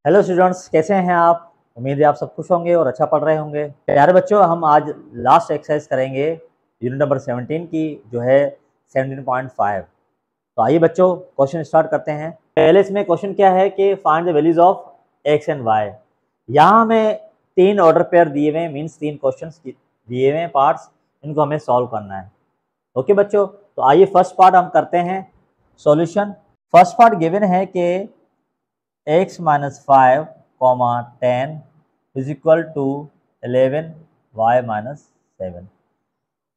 Hello students, कैसे हैं आप। उम्मीद है आप सब खुश होंगे और अच्छा पढ़ रहे होंगे। प्यारे बच्चों, हम आज लास्ट एक्सरसाइज करेंगे यूनिट नंबर 17 की, जो है 17.5। तो आइए बच्चों, क्वेश्चन स्टार्ट करते हैं। पहले इसमें क्वेश्चन क्या है कि find the values of x and y. यहाँ हमें 3 ऑर्डर पेयर दिए हुए हैं, मीन्स 3 क्वेश्चन दिए हुए हैं पार्ट्स, इनको हमें सॉल्व करना है। ओके बच्चों, तो आइए फर्स्ट पार्ट हम करते हैं सॉल्यूशन। फर्स्ट पार्ट गिवन है कि x minus 5 comma 10 is equal to 11 y minus 7।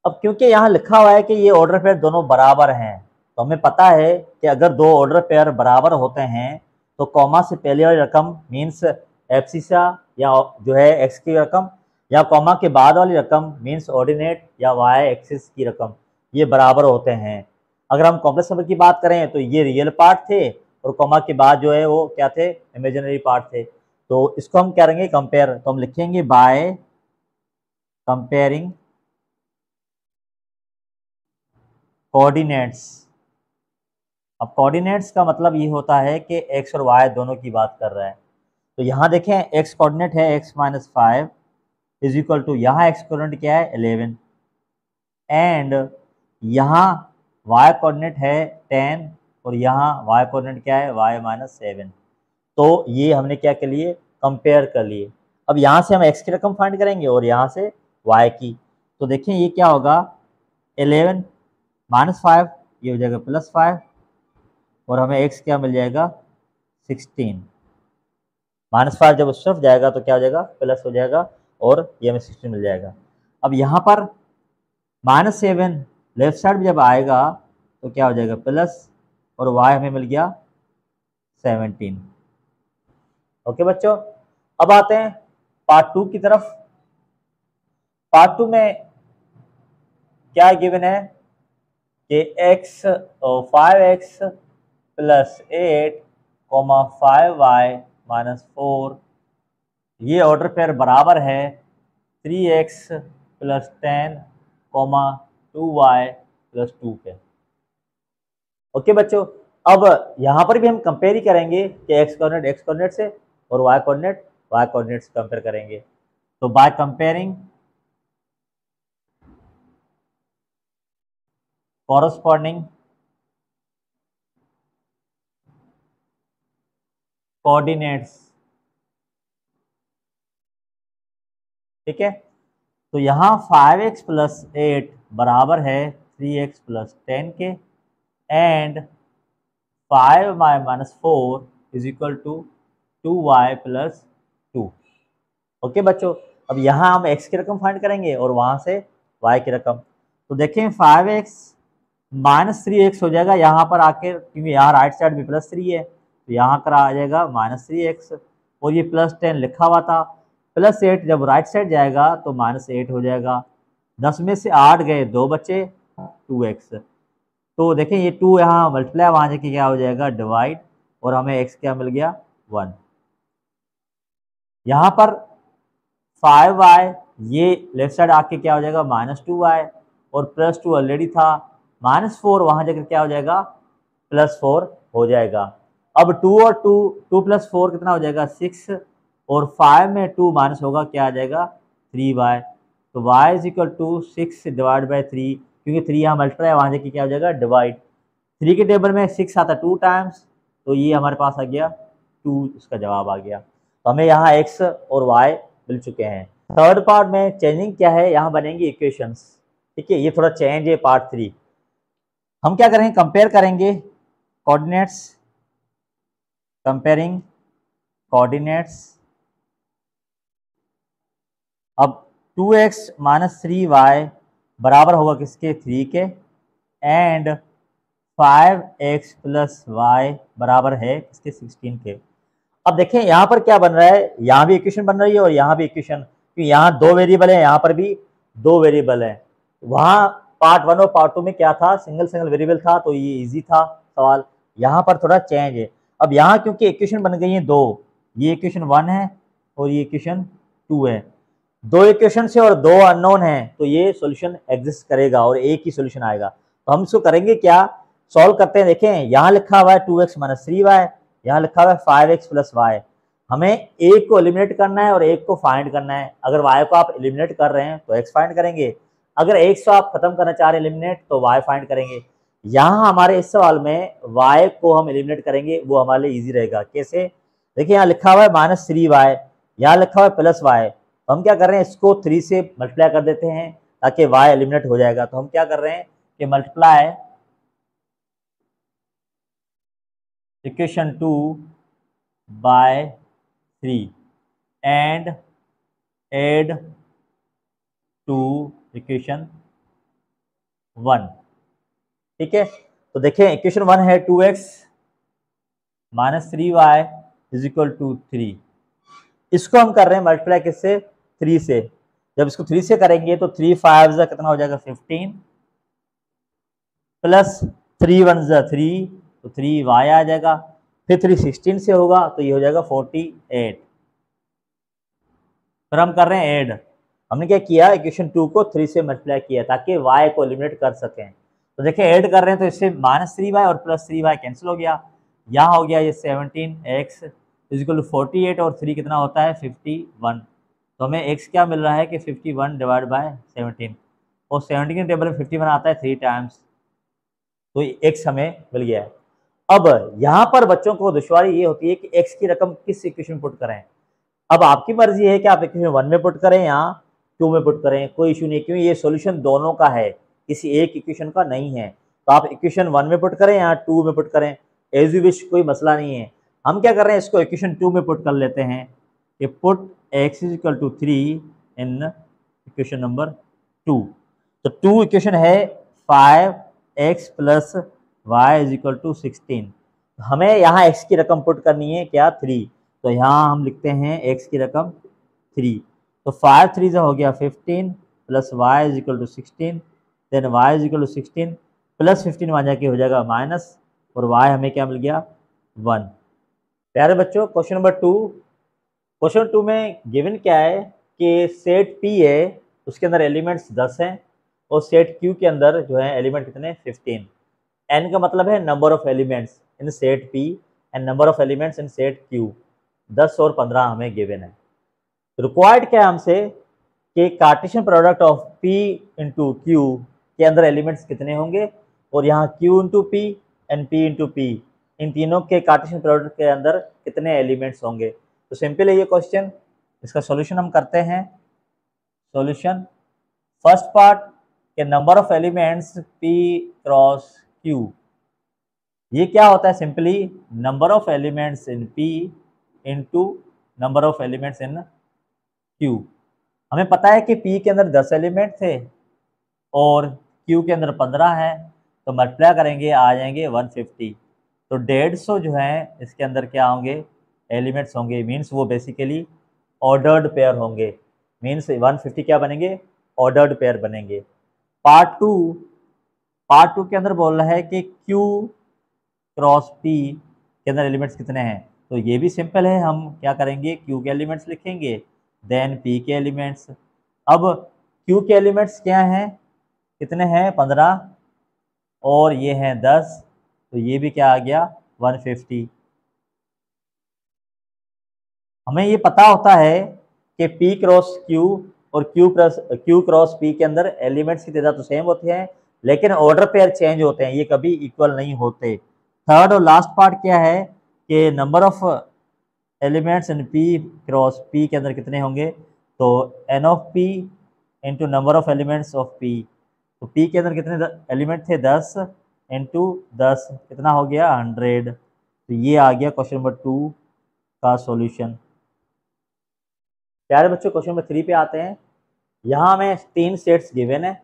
अब क्योंकि यहाँ लिखा हुआ है कि ये ऑर्डर पेयर दोनों बराबर हैं, तो हमें पता है कि अगर दो ऑर्डर पेयर बराबर होते हैं तो कॉमा से पहले वाली रकम मीन्स एब्सिसा या जो है x की रकम, या कॉमा के बाद वाली रकम मीन्स ऑर्डिनेट या y एक्सिस की रकम, ये बराबर होते हैं। अगर हम कॉम्प्लेक्स नंबर की बात करें तो ये रियल पार्ट थे और कॉमा के बाद जो है वो क्या थे, इमेजिनरी पार्ट थे। तो इसको हम करेंगे कंपेयर, तो हम लिखेंगे बाय कंपेयरिंग कोऑर्डिनेट्स। अब कोऑर्डिनेट्स का मतलब ये होता है कि x और y दोनों की बात कर रहा है। तो यहाँ देखें x कोऑर्डिनेट है x minus 5 is equal to, यहाँ x कोऑर्डिनेट क्या है 11, एंड यहाँ y कोऑर्डिनेट है 10 और यहाँ y कोऑर्डिनेट क्या है y माइनस 7। तो ये हमने क्या कर लिए, कंपेयर कर लिए। अब यहाँ से हम x की रकम फाइंड करेंगे और यहाँ से y की। तो देखें ये क्या होगा, 11 माइनस 5 ये हो जाएगा प्लस 5 और हमें x क्या मिल जाएगा 16। माइनस 5 जब उस तरफ जाएगा तो क्या हो जाएगा, प्लस हो जाएगा और ये हमें 16 मिल जाएगा। अब यहाँ पर माइनस 7 लेफ्ट साइड में जब आएगा तो क्या हो जाएगा प्लस, और y हमें मिल गया 17। ओके बच्चों, अब आते हैं पार्ट 2 की तरफ। पार्ट 2 में क्या गिवन है कि x 5x plus 8 comma 5y minus 4, ये ऑर्डर पेयर बराबर है 3x plus 10 comma 2y plus 2 के। ओके बच्चों, अब यहाँ पर भी हम कंपेयर ही करेंगे कि x कोऑर्डिनेट से और y कोऑर्डिनेट से कंपेयर करेंगे। तो बाय कंपेयरिंग कॉरस्पॉन्डिंग कोऑर्डिनेट्स, ठीक है। तो यहाँ 5x प्लस 8 बराबर है 3x प्लस 10 के, and 5y minus 4 is equal to 2y plus 2। Okay बच्चों, अब यहाँ हम x की रकम फाइंड करेंगे और वहाँ से y की रकम। तो देखें 5x माइनस 3x हो जाएगा यहाँ पर आके, क्योंकि यहाँ राइट साइड में प्लस 3 है तो यहाँ कर आ जाएगा माइनस 3x, और ये प्लस 10 लिखा हुआ था। प्लस 8 जब राइट साइड जाएगा तो माइनस 8 हो जाएगा। 10 में से 8 गए, 2 बचे 2x। तो देखें ये 2 यहाँ मल्टीप्लाई, वहाँ जाके क्या हो जाएगा डिवाइड, और हमें x क्या मिल गया 1। यहाँ पर 5y ये लेफ्ट साइड आके क्या हो जाएगा माइनस 2y, और प्लस 2 ऑलरेडी था, माइनस 4 वहाँ जाकर क्या हो जाएगा प्लस 4 हो जाएगा। अब 2 और 2 प्लस 4 कितना हो जाएगा 6, और 5 में 2 माइनस होगा क्या आ जाएगा 3y। तो y is equal to 6 divide by 3, क्योंकि 3 यहाँ मल्टीप्लाई वहाँ जाके क्या हो जाएगा डिवाइड। 3 के टेबल में 6 आता 2 टाइम्स, तो ये हमारे पास आ गया 2, इसका जवाब आ गया। तो हमें यहाँ x और y मिल चुके हैं। थर्ड पार्ट में चेंजिंग क्या है, यहाँ बनेंगी इक्वेशंस, ठीक है। ये थोड़ा चेंज है पार्ट 3। हम क्या करेंगे, कंपेयर करेंगे कोऑर्डिनेट्स, कंपेयरिंग कोऑर्डिनेट्स। अब 2x माइनस 3y बराबर होगा किसके 3 के, एंड 5x प्लस y बराबर है किसके 16 के। अब देखें यहाँ पर क्या बन रहा है, यहाँ भी इक्वेशन बन रही है और यहाँ भी इक्वेशन, क्योंकि यहाँ 2 वेरिएबल है, यहाँ पर भी 2 वेरिएबल है। वहाँ पार्ट 1 और पार्ट 2 में क्या था, सिंगल वेरिएबल था, तो ये इजी था सवाल। यहाँ पर थोड़ा चेंज है। अब यहाँ क्योंकि इक्वेशन बन गई है 2, ये इक्वेशन 1 है और ये इक्वेशन 2 है। 2 इक्वेशन से और 2 अननोन है, तो ये सॉल्यूशन एग्जिस्ट करेगा और एक ही सॉल्यूशन आएगा। तो हम इसको करेंगे क्या, सॉल्व करते हैं। देखें यहाँ लिखा हुआ है 2x माइनस 3y, यहाँ लिखा हुआ है 5x प्लस y। हमें एक को एलिमिनेट करना है और एक को फाइंड करना है। अगर y को आप एलिमिनेट कर रहे हैं तो x फाइंड करेंगे, अगर x को आप खत्म करना चाह रहे हैं एलिमिनेट तो y फाइंड करेंगे। यहाँ हमारे इस सवाल में y को हम एलिमिनेट करेंगे, वो हमारे लिए इजी रहेगा। कैसे? देखिए यहाँ लिखा हुआ है -3y, यहाँ लिखा हुआ है +y, तो हम क्या कर रहे हैं, इसको 3 से मल्टीप्लाई कर देते हैं ताकि y एलिमिनेट हो जाएगा। तो हम क्या कर रहे हैं कि multiply equation 2 by 3 and add to equation 1। ठीक है, तो देखें इक्वेशन 1 है 2x -3y = 3। इसको हम कर रहे हैं मल्टीप्लाई किससे? 3 से। जब इसको 3 से करेंगे तो 3 5 जा कितना हो जाएगा 15 प्लस 3 1 जा 3, तो 3y आ जाएगा। फिर 3 16 से होगा तो ये हो जाएगा 48। फिर हम कर रहे हैं ऐड। हमने क्या किया, इक्वेशन 2 को 3 से मल्टीप्लाई किया ताकि y को एलिमिनेट कर सकें। तो देखिए ऐड कर रहे हैं तो इससे -3y और +3y कैंसिल हो गया। यहाँ हो गया ये 17x = 48 और 3 कितना होता है 51। तो हमें x क्या मिल रहा है कि 51 / 17, और 17 के टेबल में 51 आता है 3 टाइम्स, तो x हमें मिल गया है। अब यहाँ पर बच्चों को दुश्वारी ये होती है कि x की रकम किस इक्वेशन में पुट करें। अब आपकी मर्जी है कि आप इक्वेशन 1 में पुट करें या 2 में पुट करें, कोई इशू नहीं, क्योंकि ये सॉल्यूशन दोनों का है, किसी एक इक्वेशन का नहीं है। तो आप इक्वेशन 1 में पुट करें या 2 में पुट करें, एज यू विश, कोई मसला नहीं है। हम क्या कर रहे हैं, इसको इक्वेशन 2 में पुट कर लेते हैं कि put x = 3 in equation number 2। तो 2 इक्वेशन है 5x + y = 16। हमें यहाँ x की रकम पुट करनी है क्या 3, तो यहाँ हम लिखते हैं x की रकम 3। तो 5 3 हो गया 15 plus y = 16, then y = 16 plus 15 वहाँ जाके हो जाएगा माइनस, और y हमें क्या मिल गया 1। प्यारे बच्चों क्वेश्चन नंबर 2, क्वेश्चन 2 में गिवन क्या है कि सेट P है, उसके अंदर एलिमेंट्स 10 हैं और सेट Q के अंदर जो है एलिमेंट कितने 15। n का मतलब है number of elements in set P and number of elements in set Q। 10 और 15 हमें गिवन है। रिक्वायर्ड क्या है हमसे कि Cartesian product of P × Q के अंदर एलिमेंट्स कितने होंगे, और यहाँ Q × P and P × P, इन तीनों के कार्टेशियन प्रोडक्ट के अंदर कितने एलिमेंट्स होंगे। तो सिंपल है ये क्वेश्चन, इसका सॉल्यूशन हम करते हैं। सॉल्यूशन फर्स्ट पार्ट के number of elements P × Q, ये क्या होता है, simply number of elements in P into number of elements in Q। हमें पता है कि P के अंदर 10 एलिमेंट थे और Q के अंदर 15 है, तो मल्टीप्लाई करेंगे आ जाएंगे 150। तो 150 जो है इसके अंदर क्या होंगे एलिमेंट्स होंगे, मीन्स वो बेसिकली ऑर्डर्ड पेयर होंगे, मीन्स 150 क्या बनेंगे ऑर्डर्ड पेयर बनेंगे। पार्ट टू के अंदर बोल रहा है कि Q क्रॉस P के अंदर एलिमेंट्स कितने हैं, तो ये भी सिंपल है, हम क्या करेंगे Q के एलिमेंट्स लिखेंगे देन P के एलिमेंट्स। अब Q के एलिमेंट्स क्या हैं, कितने हैं 15 और ये हैं 10, तो ये भी क्या आ गया 150। हमें ये पता होता है कि P क्रॉस Q और Q क्रॉस P के अंदर एलिमेंट्स की तादाद तो सेम होती है, लेकिन ऑर्डर पेयर चेंज होते हैं, ये कभी इक्वल नहीं होते। थर्ड और लास्ट पार्ट क्या है कि number of elements in P cross P के अंदर कितने होंगे, तो n of P into number of elements of P। तो P के अंदर कितने एलिमेंट थे 10 इंटू 10 कितना हो गया 100। तो ये आ गया क्वेश्चन नंबर 2 का सॉल्यूशन। प्यारे बच्चों क्वेश्चन नंबर 3 पे आते हैं। यहाँ हमें 3 सेट्स गिवन है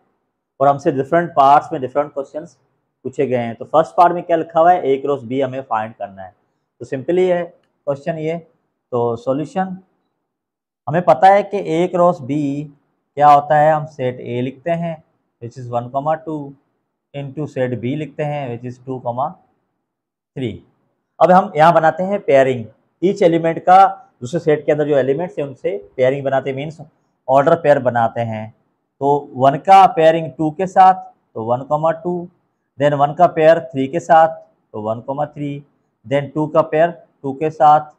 और हमसे डिफरेंट पार्ट्स में डिफरेंट क्वेश्चंस पूछे गए हैं। तो फर्स्ट पार्ट में क्या लिखा हुआ है A क्रॉस B हमें फाइंड करना है, तो सिंपली है क्वेश्चन ये। तो सॉल्यूशन हमें पता है कि A क्रॉस B क्या होता है, हम सेट A लिखते हैं which is 1, 2 into set B लिखते हैं विच इज़ 2, 3। अब हम यहाँ बनाते हैं पेयरिंग, ईच एलिमेंट का दूसरे सेट के अंदर जो एलिमेंट्स हैं उनसे पेयरिंग बनाते हैं, मीन्स ऑर्डर पेयर बनाते हैं। तो 1 का पेयरिंग 2 के साथ तो 1, 2, देन 1 का पेयर 3 के साथ तो 1, 3, देन 2 का पेयर 2 के साथ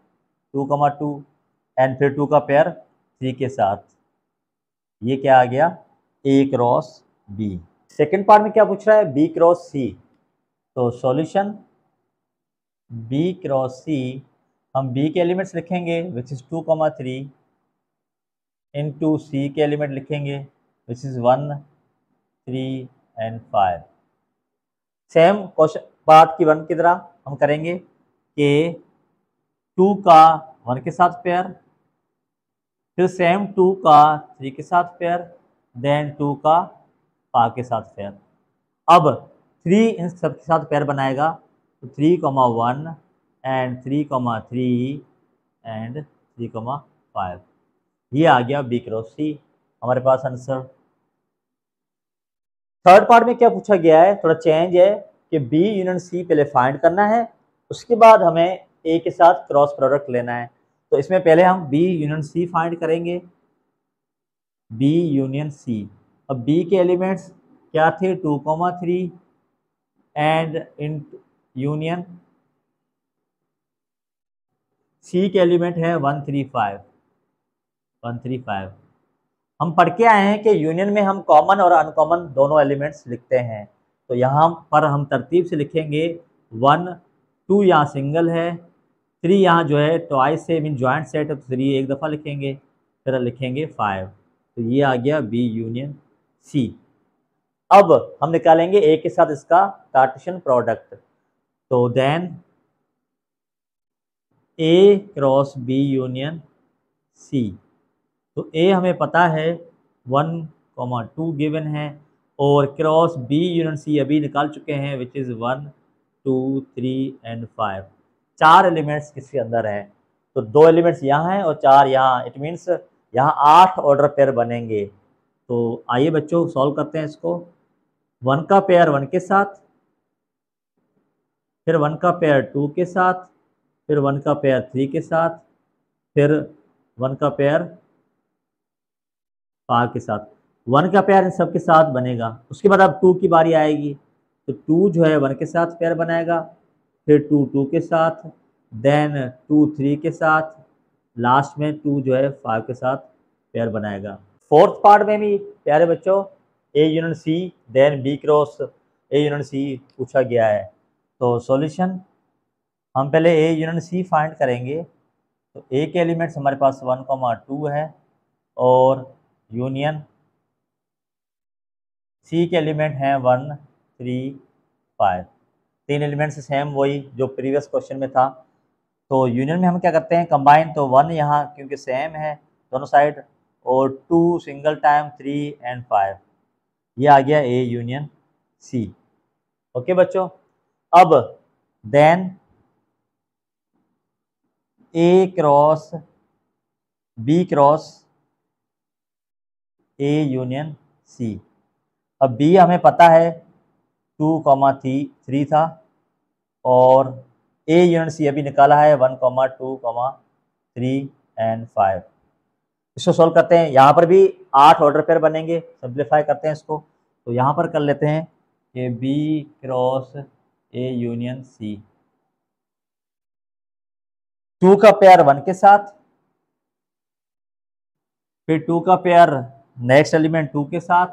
2,2 एंड फिर 2 का पेयर 3 के साथ, ये क्या आ गया A cross B। Second part में क्या पूछ रहा है, B क्रॉस C। तो सॉल्यूशन B क्रॉस C, हम B के एलिमेंट्स लिखेंगे विच इज़ 2,3 इंटू C के एलिमेंट लिखेंगे which is 1, 3 and 5। Same question part की 1 की तरह हम करेंगे कि 2 का 1 के साथ पेयर, फिर सेम 2 का 3 के साथ पेयर, देन 2 का 5 के साथ पेयर। अब 3 इन सब के साथ पेयर बनाएगा तो 3,1 एंड 3,3 एंड 3,5, ये आ गया B क्रॉस C हमारे पास आंसर। थर्ड पार्ट में क्या पूछा गया है, थोड़ा चेंज है कि B यूनियन C पहले फाइंड करना है, उसके बाद हमें A के साथ क्रॉस प्रोडक्ट लेना है। तो इसमें पहले हम B यूनियन C फाइंड करेंगे, B यूनियन C। अब B के एलिमेंट्स क्या थे, 2,3 एंड इन यूनियन C के एलिमेंट है 135। हम पढ़ के आए हैं कि यूनियन में हम कॉमन और अनकॉमन दोनों एलिमेंट्स लिखते हैं। तो यहाँ पर हम तरतीब से लिखेंगे 1, 2 यहाँ सिंगल है, 3 यहाँ जो है ट्वाइस है, मीन जॉइंट सेट है तो 3 एक दफ़ा लिखेंगे, फिर लिखेंगे 5। तो ये आ गया B यूनियन C। अब हम निकालेंगे A के साथ इसका कार्टेशियन प्रोडक्ट। तो then A cross B union C। तो A हमें पता है 1,2 गिवन है, और क्रॉस B यूनियन C अभी निकाल चुके हैं विच इज़ 1, 2, 3 एंड 5। 4 एलिमेंट्स किसके अंदर हैं, तो 2 एलिमेंट्स यहाँ हैं और 4 यहाँ, इट मीन्स यहाँ 8 ऑर्डर पेयर बनेंगे। तो आइए बच्चों सॉल्व करते हैं इसको। 1 का पेयर 1 के साथ, फिर 1 का पेयर 2 के साथ, फिर 1 का पेयर 3 के साथ, फिर 1 का पेयर 5 के साथ। 1 का पेयर इन सब के साथ बनेगा, उसके बाद अब 2 की बारी आएगी तो 2 जो है 1 के साथ पेयर बनाएगा, फिर 2 2 के साथ, देन 2 3 के साथ, लास्ट में 2 जो है 5 के साथ पेयर बनाएगा। फोर्थ पार्ट में भी प्यारे बच्चों A union C then B cross A union C पूछा गया है। तो सॉल्यूशन हम पहले A यूनियन C फाइंड करेंगे। तो A के एलिमेंट्स हमारे पास 1,2 है और यूनियन C के एलिमेंट हैं 1, 3, 5। 3 एलिमेंट्स सेम वही जो प्रीवियस क्वेश्चन में था। तो यूनियन में हम क्या करते हैं, कंबाइन। तो 1 यहाँ क्योंकि सेम है दोनों साइड, और 2 सिंगल टाइम, 3 एंड 5, ये आ गया A यूनियन C। ओके बच्चों, अब then A cross B cross A union C। अब B हमें पता है 2,3 था, और A यूनियन C अभी निकाला है 1,2, 3 एंड 5। इसको सॉल्व करते हैं, यहाँ पर भी 8 ऑर्डर पेयर बनेंगे, सिंप्लीफाई करते हैं इसको। तो यहाँ पर कर लेते हैं कि B cross A union C। 2 का पेयर 1 के साथ, फिर 2 का पेयर नेक्स्ट एलिमेंट 2 के साथ,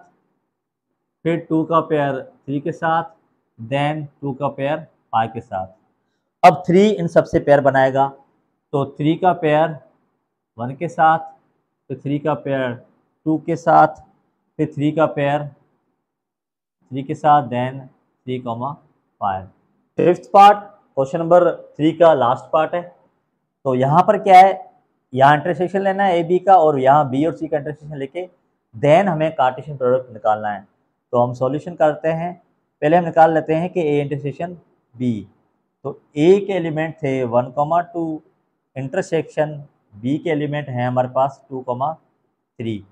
फिर 2 का पेयर 3 के साथ, देन 2 का पेयर 5 के साथ। अब 3 इन सबसे पेयर बनाएगा। तो 3 का पेयर 1 के साथ, फिर 3 का पेयर 2 के साथ, फिर 3 का पेयर 3 के साथ, then 3,5। Fifth part question number 3 का लास्ट पार्ट है। तो यहाँ पर क्या है, यहाँ इंटरसेक्शन लेना है ए बी का, और यहाँ बी और सी का इंटरसेक्शन लेके देन हमें कार्टेशियन प्रोडक्ट निकालना है। तो हम सॉल्यूशन करते हैं, पहले हम निकाल लेते हैं कि ए इंटरसेक्शन बी। तो ए के एलिमेंट थे 1,2, इंटरसेक्शन बी के एलिमेंट हैं हमारे पास 2,3।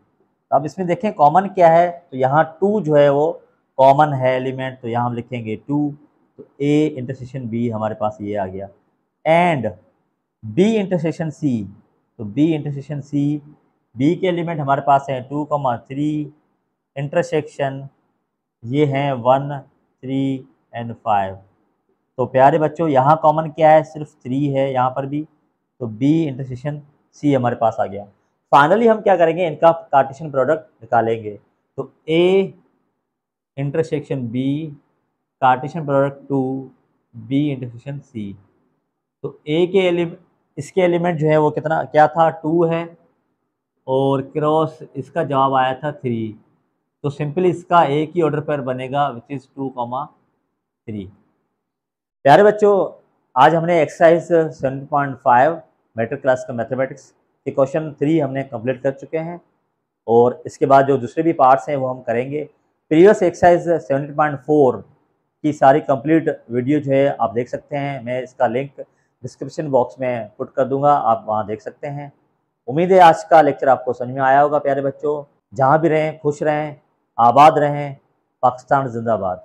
अब इसमें देखें कॉमन क्या है, तो यहाँ 2 जो है वो कॉमन है एलिमेंट, तो यहाँ हम लिखेंगे 2। तो ए इंटरसेक्शन बी हमारे पास ये आ गया, एंड बी इंटरसेक्शन सी। तो बी इंटरसेक्शन सी, बी के एलिमेंट हमारे पास हैं 2,3, इंटरसेक्शन ये हैं 1, 3 एंड 5। तो प्यारे बच्चों यहाँ कॉमन क्या है, सिर्फ 3 है यहाँ पर भी। तो बी इंटरसेक्शन सी हमारे पास आ गया। फाइनली हम क्या करेंगे, इनका कार्टेशियन प्रोडक्ट निकालेंगे। तो A intersection B Cartesian product to B intersection C. तो ए के इसके एलिमेंट जो है वो कितना क्या था, 2 है, और क्रॉस इसका जवाब आया था 3। तो सिंपली इसका एक ही ऑर्डर पर बनेगा विच इज़ 2, 3। प्यारे बच्चों, आज हमने एक्सरसाइज 7.5 मैट्रिक क्लास का मैथमेटिक्स के क्वेश्चन 3 हमने कंप्लीट कर चुके हैं, और इसके बाद जो दूसरे भी पार्ट्स हैं वो हम करेंगे। प्रीवियस एक्सरसाइज 7.4 की सारी कंप्लीट वीडियो जो है आप देख सकते हैं, मैं इसका लिंक डिस्क्रिप्शन बॉक्स में पुट कर दूंगा, आप वहां देख सकते हैं। उम्मीद है आज का लेक्चर आपको समझ में आया होगा। प्यारे बच्चों, जहाँ भी रहें खुश रहें, आबाद रहें। पाकिस्तान जिंदाबाद।